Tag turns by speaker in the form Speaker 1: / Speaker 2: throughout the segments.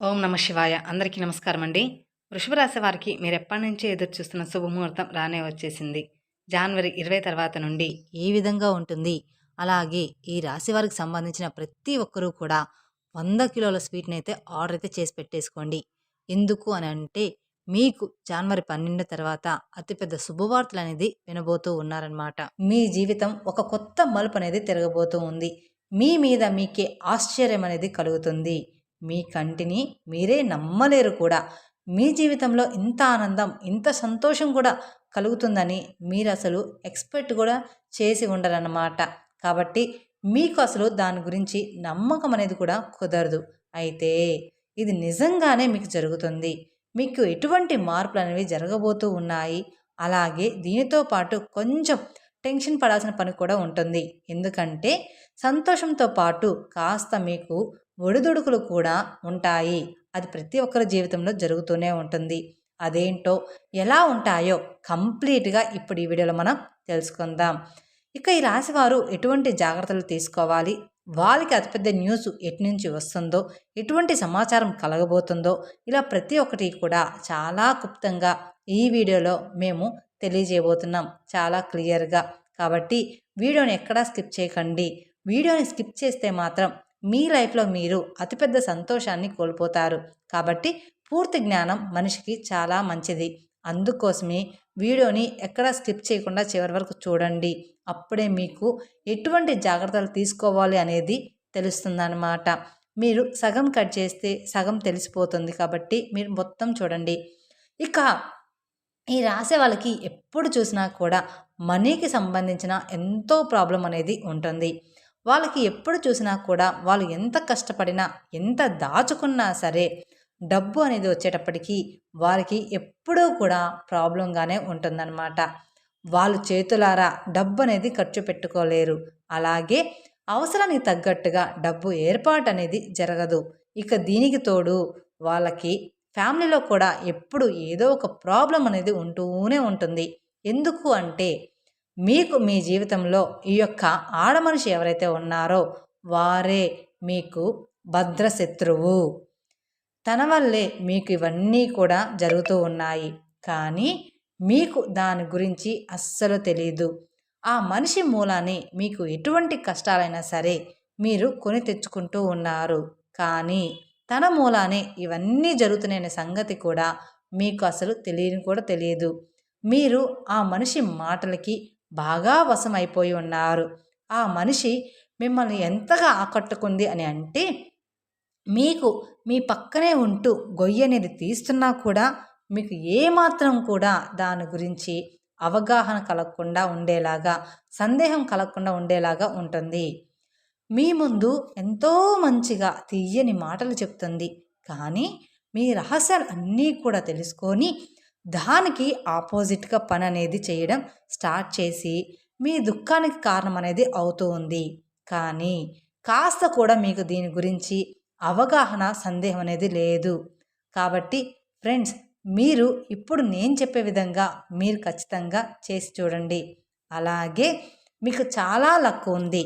Speaker 1: ఓం నమ శివాయ. అందరికీ నమస్కారం అండి. వృషభ రాశి వారికి మీరు ఎప్పటి నుంచో ఎదురు చూస్తున్న శుభముహూర్తం రానే వచ్చేసింది. జనవరి 20 తర్వాత నుండి ఏ విధంగా ఉంటుంది? అలాగే ఈ రాశి వారికి సంబంధించిన ప్రతి ఒక్కరూ కూడా 100 కిలోల స్వీట్‌నైతే ఆర్డర్ అయితే చేసి పెట్టేసుకోండి. ఎందుకు అని అంటే మీకు జనవరి 12 తర్వాత అతిపెద్ద శుభవార్తలనేది వినబోతూ ఉన్నారనమాట. మీ జీవితం ఒక కొత్త మలుపనేది తిరగబోతూ ఉంది. మీ మీద మీకే ఆశ్చర్యం అనేది కలుగుతుంది. మీ కంటిని మీరే నమ్మలేరు కూడా. మీ జీవితంలో ఇంత ఆనందం, ఇంత సంతోషం కూడా కలుగుతుందని మీరు అసలు ఎక్స్‌పెక్ట్ కూడా చేసి ఉండరన్నమాట. కాబట్టి మీకు అసలు దాని గురించి నమ్మకం అనేది కూడా కుదరదు. అయితే ఇది నిజంగానే మీకు జరుగుతుంది. మీకు ఎటువంటి మార్పులనేవి జరగబోతూ ఉన్నాయి. అలాగే దీనితో పాటు కొంచెం టెన్షన్ పడాల్సిన పని కూడా ఉంటుంది. ఎందుకంటే సంతోషంతో పాటు కాస్త మీకు ఒడిదుడుకులు కూడా ఉంటాయి. అది ప్రతి ఒక్కరి జీవితంలో జరుగుతూనే ఉంటుంది. అదేంటో, ఎలా ఉంటాయో కంప్లీట్‌గా ఇప్పుడు ఈ వీడియోలో మనం తెలుసుకుందాం. ఇక ఈ రాశివారు ఎటువంటి జాగ్రత్తలు తీసుకోవాలి? వాళ్ళకి అతిపెద్ద న్యూస్ ఎటు నుంచి వస్తుందో, ఎటువంటి సమాచారం కలగబోతుందో, ఇలా ప్రతి ఒక్కటి కూడా చాలా క్లుప్తంగా ఈ వీడియోలో మేము తెలియజేయబోతున్నాం. చాలా క్లియర్‌గా. కాబట్టి వీడియోని ఎక్కడా స్కిప్ చేయకండి. వీడియోని స్కిప్ చేస్తే మాత్రం మీ లైఫ్లో మీరు అతిపెద్ద సంతోషాన్ని కోల్పోతారు. కాబట్టి పూర్తి జ్ఞానం మనిషికి చాలా మంచిది. అందుకోసమే వీడియోని ఎక్కడా స్కిప్ చేయకుండా చివరి వరకు చూడండి. అప్పుడే మీకు ఎటువంటి జాగ్రత్తలు తీసుకోవాలి అనేది తెలుస్తుందన్నమాట. మీరు సగం కట్ చేస్తే సగం తెలిసిపోతుంది. కాబట్టి మీరు మొత్తం చూడండి. ఇక ఈ రాసే వాళ్ళకి ఎప్పుడు చూసినా కూడా మనీకి సంబంధించిన ఎంతో ప్రాబ్లం అనేది ఉంటుంది. వాళ్ళకి ఎప్పుడు చూసినా కూడా వాళ్ళు ఎంత కష్టపడినా, ఎంత దాచుకున్నా సరే డబ్బు అనేది వచ్చేటప్పటికి వారికి ఎప్పుడూ కూడా ప్రాబ్లంగానే ఉంటుందన్నమాట. వాళ్ళు చేతులారా డబ్బు అనేది ఖర్చు పెట్టుకోలేరు. అలాగే అవసరానికి తగ్గట్టుగా డబ్బు ఏర్పాటు అనేది జరగదు. ఇక దీనికి తోడు వాళ్ళకి ఫ్యామిలీలో కూడా ఎప్పుడు ఏదో ఒక ప్రాబ్లం అనేది ఉంటూనే ఉంటుంది. ఎందుకు అంటే మీకు మీ జీవితంలో ఈ యొక్క ఆడమనిషి ఎవరైతే ఉన్నారో వారే మీకు భద్రశత్రువు. తన వల్లే మీకు ఇవన్నీ కూడా జరుగుతూ ఉన్నాయి. కానీ మీకు దాని గురించి అస్సలు తెలీదు. ఆ మనిషి మూలాన్ని మీకు ఎటువంటి కష్టాలైనా సరే మీరు కొని తెచ్చుకుంటూ ఉన్నారు. కానీ తన మూలానే ఇవన్నీ జరుగుతున్నాయనే సంగతి కూడా మీకు అసలు తెలియని కూడా తెలియదు. మీరు ఆ మనిషి మాటలకి బాగా వశమైపోయి ఉన్నారు. ఆ మనిషి మిమ్మల్ని ఎంతగా ఆకట్టుకుంది అని అంటే మీకు మీ పక్కనే ఉంటూ గొయ్యి అనేది తీస్తున్నా కూడా మీకు ఏమాత్రం కూడా దాని గురించి అవగాహన కలగకుండా ఉండేలాగా, సందేహం కలగకుండా ఉండేలాగా ఉంటుంది. మీ ముందు ఎంతో మంచిగా తీయని మాటలు చెప్తుంది. కానీ మీ రహస్యాలు అన్నీ కూడా తెలుసుకొని దానికి ఆపోజిట్గా పని అనేది చేయడం స్టార్ట్ చేసి మీ దుఃఖానికి కారణం అనేది అవుతూ ఉంది. కానీ కాస్త కూడా మీకు దీని గురించి అవగాహన, సందేహం అనేది లేదు. కాబట్టి ఫ్రెండ్స్, మీరు ఇప్పుడు నేను చెప్పే విధంగా మీరు ఖచ్చితంగా చేసి చూడండి. అలాగే మీకు చాలా లక్ ఉంది.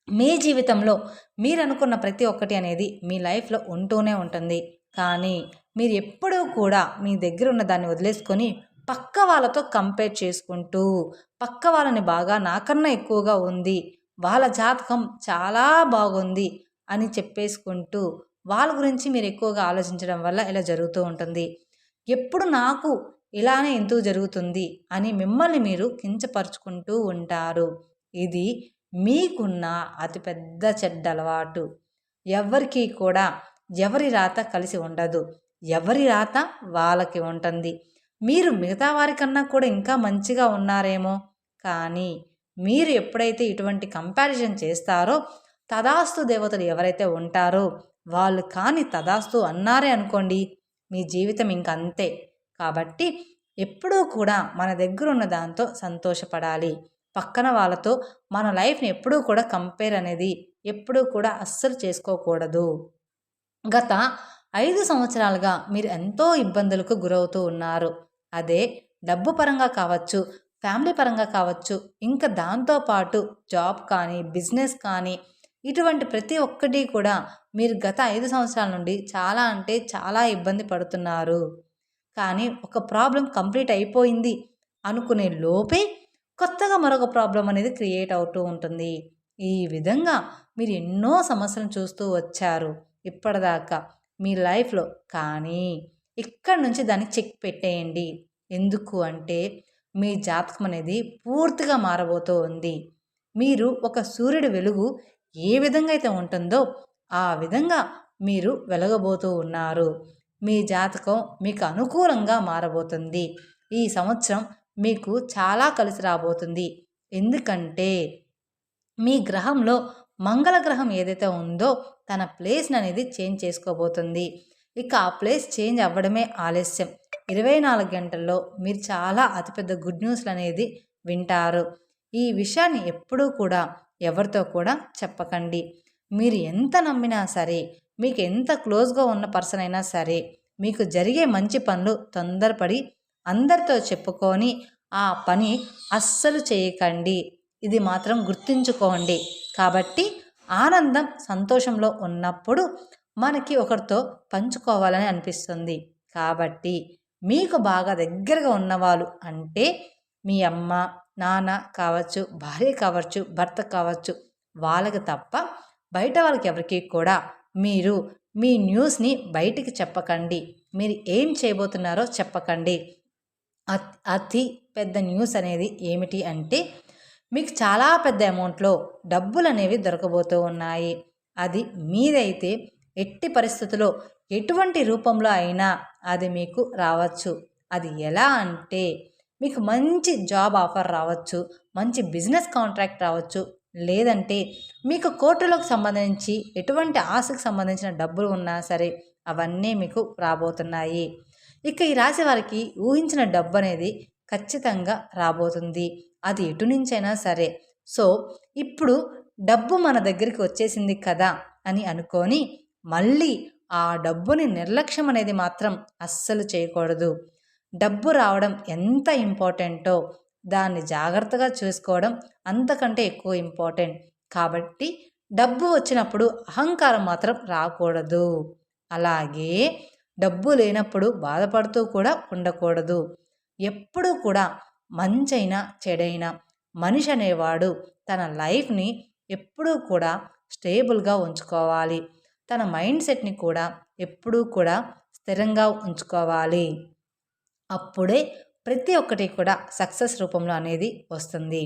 Speaker 1: మీ జీవితంలో మీరు అనుకున్న ప్రతి ఒక్కటి అనేది మీ లైఫ్లో ఉంటూనే ఉంటుంది. కానీ మీరు ఎప్పుడూ కూడా మీ దగ్గర ఉన్న దాన్ని వదిలేసుకొని పక్క వాళ్ళతో కంపేర్ చేసుకుంటూ, పక్క వాళ్ళని బాగా నాకన్నా ఎక్కువగా ఉంది, వాళ్ళ జాతకం చాలా బాగుంది అని చెప్పేసుకుంటూ వాళ్ళ గురించి మీరు ఎక్కువగా ఆలోచించడం వల్ల ఇలా జరుగుతూ ఉంటుంది. ఎప్పుడు నాకు ఇలానే ఎందుకు జరుగుతుంది అని మిమ్మల్ని మీరు కించపరుచుకుంటూ ఉంటారు. ఇది మీకున్న అతిపెద్ద చెడ్డ అలవాటు. ఎవ్వరికీ కూడా ఎవరి రాత కలిసి ఉండదు. ఎవరి రాత వాళ్ళకి ఉంటుంది. మీరు మిగతా వారికన్నా కూడా ఇంకా మంచిగా ఉన్నారేమో, కానీ మీరు ఎప్పుడైతే ఇటువంటి కంపారిజన్ చేస్తారో తదాస్తు దేవతలు ఎవరైతే ఉంటారో వాళ్ళు కానీ తదాస్తు అన్నారే అనుకోండి, మీ జీవితం ఇంక అంతే. కాబట్టి ఎప్పుడూ కూడా మన దగ్గర ఉన్న దాంతో సంతోషపడాలి. పక్కన వాళ్ళతో మన లైఫ్ని ఎప్పుడూ కూడా కంపేర్ అనేది ఎప్పుడూ కూడా అస్సలు చేసుకోకూడదు. గత 5 సంవత్సరాలుగా మీరు ఎంతో ఇబ్బందులకు గురవుతూ ఉన్నారు. అదే డబ్బు పరంగా కావచ్చు, ఫ్యామిలీ పరంగా కావచ్చు, ఇంకా దాంతోపాటు జాబ్ కానీ, బిజినెస్ కానీ ఇటువంటి ప్రతి ఒక్కటి కూడా మీరు గత 5 సంవత్సరాల నుండి చాలా అంటే చాలా ఇబ్బంది పడుతున్నారు. కానీ ఒక ప్రాబ్లం కంప్లీట్ అయిపోయింది అనుకునే లోపే కొత్తగా మరొక ప్రాబ్లం అనేది క్రియేట్ అవుతూ ఉంటుంది. ఈ విధంగా మీరు ఎన్నో సమస్యలను చూస్తూ వచ్చారు ఇప్పటిదాకా మీ లైఫ్‌లో. కానీ ఇక్కడి నుంచి దాన్ని చెక్ పెట్టేయండి. ఎందుకు అంటే మీ జాతకం అనేది పూర్తిగా మారబోతూ ఉంది. మీరు ఒక సూర్యుడి వెలుగు ఏ విధంగా అయితే ఉంటుందో ఆ విధంగా మీరు వెలగబోతూ ఉన్నారు. మీ జాతకం మీకు అనుకూలంగా మారబోతుంది. ఈ సంవత్సరం మీకు చాలా కలిసి రాబోతుంది. ఎందుకంటే మీ గ్రహంలో మంగళ గ్రహం ఏదైతే ఉందో తన ప్లేస్‌ని అనేది చేంజ్ చేసుకోబోతుంది. ఇక ఆ ప్లేస్ చేంజ్ అవ్వడమే ఆలస్యం. 24 గంటల్లో మీరు చాలా అతిపెద్ద గుడ్ న్యూస్‌లు అనేది వింటారు. ఈ విషయాన్ని ఎప్పుడూ కూడా ఎవరితో కూడా చెప్పకండి. మీరు ఎంత నమ్మినా సరే, మీకు ఎంత క్లోజ్‌గా ఉన్న పర్సన్ అయినా సరే, మీకు జరిగే మంచి పనులు తొందరపడి అందరితో చెప్పుకొని ఆ పని అస్సలు చేయకండి. ఇది మాత్రం గుర్తుంచుకోండి. కాబట్టి ఆనందం, సంతోషంలో ఉన్నప్పుడు మనకి ఒకరితో పంచుకోవాలని అనిపిస్తుంది. కాబట్టి మీకు బాగా దగ్గరగా ఉన్నవాళ్ళు అంటే మీ అమ్మ, నాన్న కావచ్చు, భార్య కావచ్చు, భర్త కావచ్చు, వాళ్ళకి తప్ప బయట వాళ్ళకి ఎవరికి కూడా మీరు మీ న్యూస్ని బయటికి చెప్పకండి. మీరు ఏం చేయబోతున్నారో చెప్పకండి. అతి పెద్ద న్యూస్ అనేది ఏమిటి అంటే మీకు చాలా పెద్ద అమౌంట్లో డబ్బులు అనేవి దొరకబోతూ ఉన్నాయి. అది మీదైతే ఎట్టి పరిస్థితుల్లో ఎటువంటి రూపంలో అయినా అది మీకు రావచ్చు. అది ఎలా అంటే మీకు మంచి జాబ్ ఆఫర్ రావచ్చు, మంచి బిజినెస్ కాంట్రాక్ట్ రావచ్చు, లేదంటే మీకు కోర్టులకు సంబంధించి ఎటువంటి ఆశకు సంబంధించిన డబ్బులు ఉన్నా సరే అవన్నీ మీకు రాబోతున్నాయి. ఇక ఈ రాశి వారికి ఊహించిన డబ్బు అనేది ఖచ్చితంగా రాబోతుంది. అది ఎటు నుంచైనా సరే. సో ఇప్పుడు డబ్బు మన దగ్గరికి వచ్చేసింది కదా అని అనుకొని మళ్ళీ ఆ డబ్బుని నిర్లక్ష్యం అనేది మాత్రం అస్సలు చేయకూడదు. డబ్బు రావడం ఎంత ఇంపార్టెంటో దాన్ని జాగ్రత్తగా చూసుకోవడం అంతకంటే ఎక్కువ ఇంపార్టెంట్. కాబట్టి డబ్బు వచ్చినప్పుడు అహంకారం మాత్రం రాకూడదు. అలాగే డబ్బు లేనప్పుడు బాధపడుతూ కూడా ఉండకూడదు. ఎప్పుడూ కూడా మంచైనా చెడైనా మనిషి అనేవాడు తన లైఫ్ని ఎప్పుడూ కూడా స్టేబుల్గా ఉంచుకోవాలి. తన మైండ్ సెట్ని కూడా ఎప్పుడూ కూడా స్థిరంగా ఉంచుకోవాలి. అప్పుడే ప్రతి ఒక్కటి కూడా సక్సెస్ రూపంలో అనేది వస్తుంది.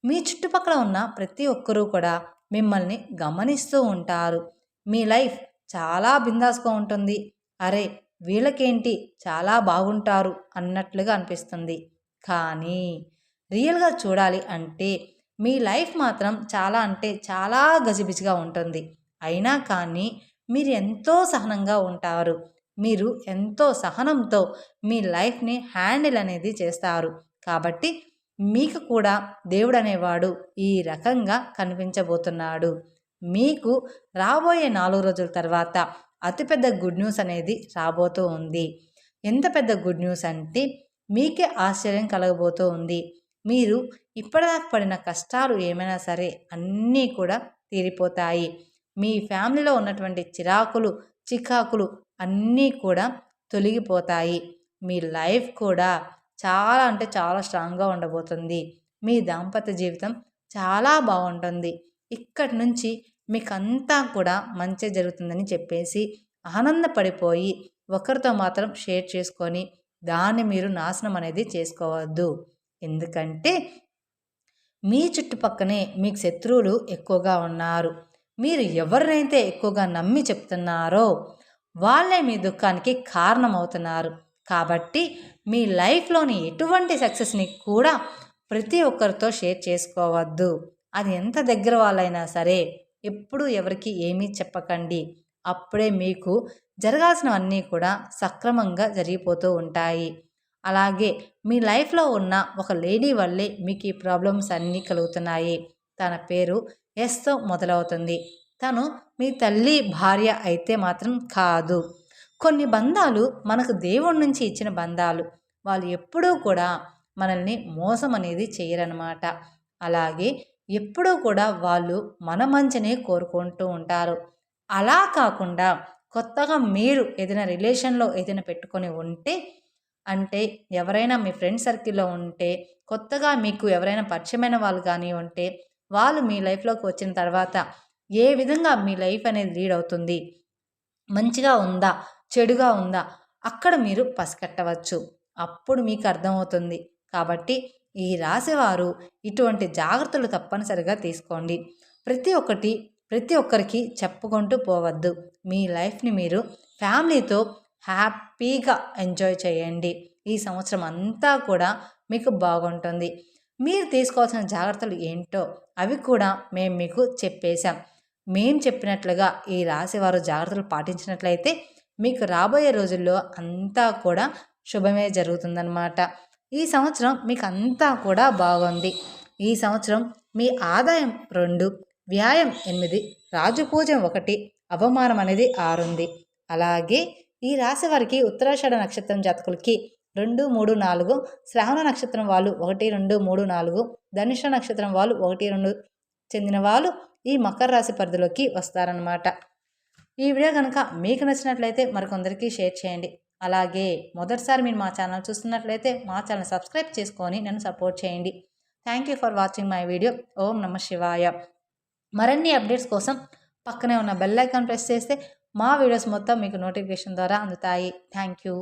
Speaker 1: మీ చుట్టుపక్కల ఉన్న ప్రతి ఒక్కరూ కూడా మిమ్మల్ని గమనిస్తూ ఉంటారు. మీ లైఫ్ చాలా బిందాస్గా ఉంటుంది. అరే వీళ్ళకేంటి చాలా బాగుంటారు అన్నట్లుగా అనిపిస్తుంది. కానీ రియల్గా చూడాలి అంటే మీ లైఫ్ మాత్రం చాలా అంటే చాలా గజిబిజిగా ఉంటుంది. అయినా కానీ మీరు ఎంతో సహనంగా ఉంటారు. మీరు ఎంతో సహనంతో మీ లైఫ్ని హ్యాండిల్ అనేది చేస్తారు. కాబట్టి మీకు కూడా దేవుడు అనేవాడు ఈ రకంగా కనిపించబోతున్నాడు. మీకు రాబోయే 4 రోజుల తర్వాత అతిపెద్ద గుడ్ న్యూస్ అనేది రాబోతూ ఉంది. ఎంత పెద్ద గుడ్ న్యూస్ అంటే మీకే ఆశ్చర్యం కలగబోతూ ఉంది. మీరు ఇప్పటిదాకా పడిన కష్టాలు ఏమైనా సరే అన్నీ కూడా తీరిపోతాయి. మీ ఫ్యామిలీలో ఉన్నటువంటి చిరాకులు, చికాకులు అన్నీ కూడా తొలగిపోతాయి. మీ లైఫ్ కూడా చాలా అంటే చాలా స్ట్రాంగ్గా ఉండబోతుంది. మీ దాంపత్య జీవితం చాలా బాగుంటుంది. ఇక్కడి నుంచి మీకంతా కూడా మంచి జరుగుతుందని చెప్పేసి ఆనందపడిపోయి ఒకరితో మాత్రం షేర్ చేసుకొని దాన్ని మీరు నాశనం అనేది చేసుకోవద్దు. ఎందుకంటే మీ చుట్టుపక్కనే మీకు శత్రువులు ఎక్కువగా ఉన్నారు. మీరు ఎవరినైతే ఎక్కువగా నమ్మి చెప్తున్నారో వాళ్ళే మీ దుఃఖానికి కారణమవుతున్నారు. కాబట్టి మీ లైఫ్లోని ఎటువంటి సక్సెస్ని కూడా ప్రతి ఒక్కరితో షేర్ చేసుకోవద్దు. అది ఎంత దగ్గర వాళ్ళైనా సరే ఎప్పుడు ఎవరికి ఏమీ చెప్పకండి. అప్పుడే మీకు జరగాల్సినవన్నీ కూడా సక్రమంగా జరిగిపోతూ ఉంటాయి. అలాగే మీ లైఫ్లో ఉన్న ఒక లేడీ వల్లే మీకు ఈ ప్రాబ్లమ్స్ అన్నీ కలుగుతున్నాయి. తన పేరు ఎస్తో మొదలవుతుంది. తను మీ తల్లి భార్య అయితే మాత్రం కాదు. కొన్ని బంధాలు మనకు దేవుడి నుంచి ఇచ్చిన బంధాలు. వాళ్ళు ఎప్పుడూ కూడా మనల్ని మోసం అనేది చేయరనమాట. అలాగే ఎప్పుడూ కూడా వాళ్ళు మన మంచినే కోరుకుంటూ ఉంటారు. అలా కాకుండా కొత్తగా మీరు ఏదైనా రిలేషన్‌లో ఏదైనా పెట్టుకొని ఉంటే, అంటే ఎవరైనా మీ ఫ్రెండ్ సర్కిల్‌లో ఉంటే, కొత్తగా మీకు ఎవరైనా పరిచయమైన వాళ్ళు గాని ఉంటే, వాళ్ళు మీ లైఫ్‌లోకి వచ్చిన తర్వాత ఏ విధంగా మీ లైఫ్ అనేది లీడ్ అవుతుంది? మంచిగా ఉందా? చెడుగా ఉందా? అక్కడ మీరు పసికట్టవచ్చు. అప్పుడు మీకు అర్థమవుతుంది. కాబట్టి ఈ రాశివారు ఇటువంటి జాగ్రత్తలు తప్పనిసరిగా తీసుకోండి. ప్రతి ఒక్కటి ప్రతి ఒక్కరికి చెప్పుకుంటూ పోవద్దు. మీ లైఫ్‌ని మీరు ఫ్యామిలీతో హ్యాపీగా ఎంజాయ్ చేయండి. ఈ సంవత్సరం అంతా కూడా మీకు బాగుంటుంది. మీరు తీసుకోవాల్సిన జాగ్రత్తలు ఏంటో అవి కూడా మేము మీకు చెప్పేశాం. మేము చెప్పినట్లుగా ఈ రాశివారు జాగ్రత్తలు పాటించినట్లయితే మీకు రాబోయే రోజుల్లో అంతా కూడా శుభమే జరుగుతుందన్నమాట. ఈ సంవత్సరం మీకు అంతా కూడా బాగుంది. ఈ సంవత్సరం మీ ఆదాయం 2, వ్యాయం 8, రాజపూజ్యం 1, అవమానం అనేది 6 ఉంది. అలాగే ఈ రాశి వారికి ఉత్తరాషాఢ నక్షత్రం జాతకులకి 2, 3, 4, శ్రావణ నక్షత్రం వాళ్ళు 1, 2, 3, 4, ధనుష నక్షత్రం వాళ్ళు 1, 2 చెందిన వాళ్ళు ఈ మకర రాశి పరిధిలోకి వస్తారనమాట. ఈ వీడియో కనుక మీకు నచ్చినట్లయితే మరికొందరికి షేర్ చేయండి. అలాగే మొదటిసారి మీరు మా ఛానల్ చూస్తున్నట్లయితే మా ఛానల్ సబ్స్క్రైబ్ చేసుకొని నన్ను సపోర్ట్ చేయండి. Thank you for watching my video. ఓం నమః శివాయ. మరిన్ని అప్డేట్స్ కోసం పక్కనే ఉన్న బెల్ ఐకాన్ ప్రెస్ చేస్తే మా వీడియోస్ మొత్తం మీకు నోటిఫికేషన్ ద్వారా అందుతాయి. Thank you.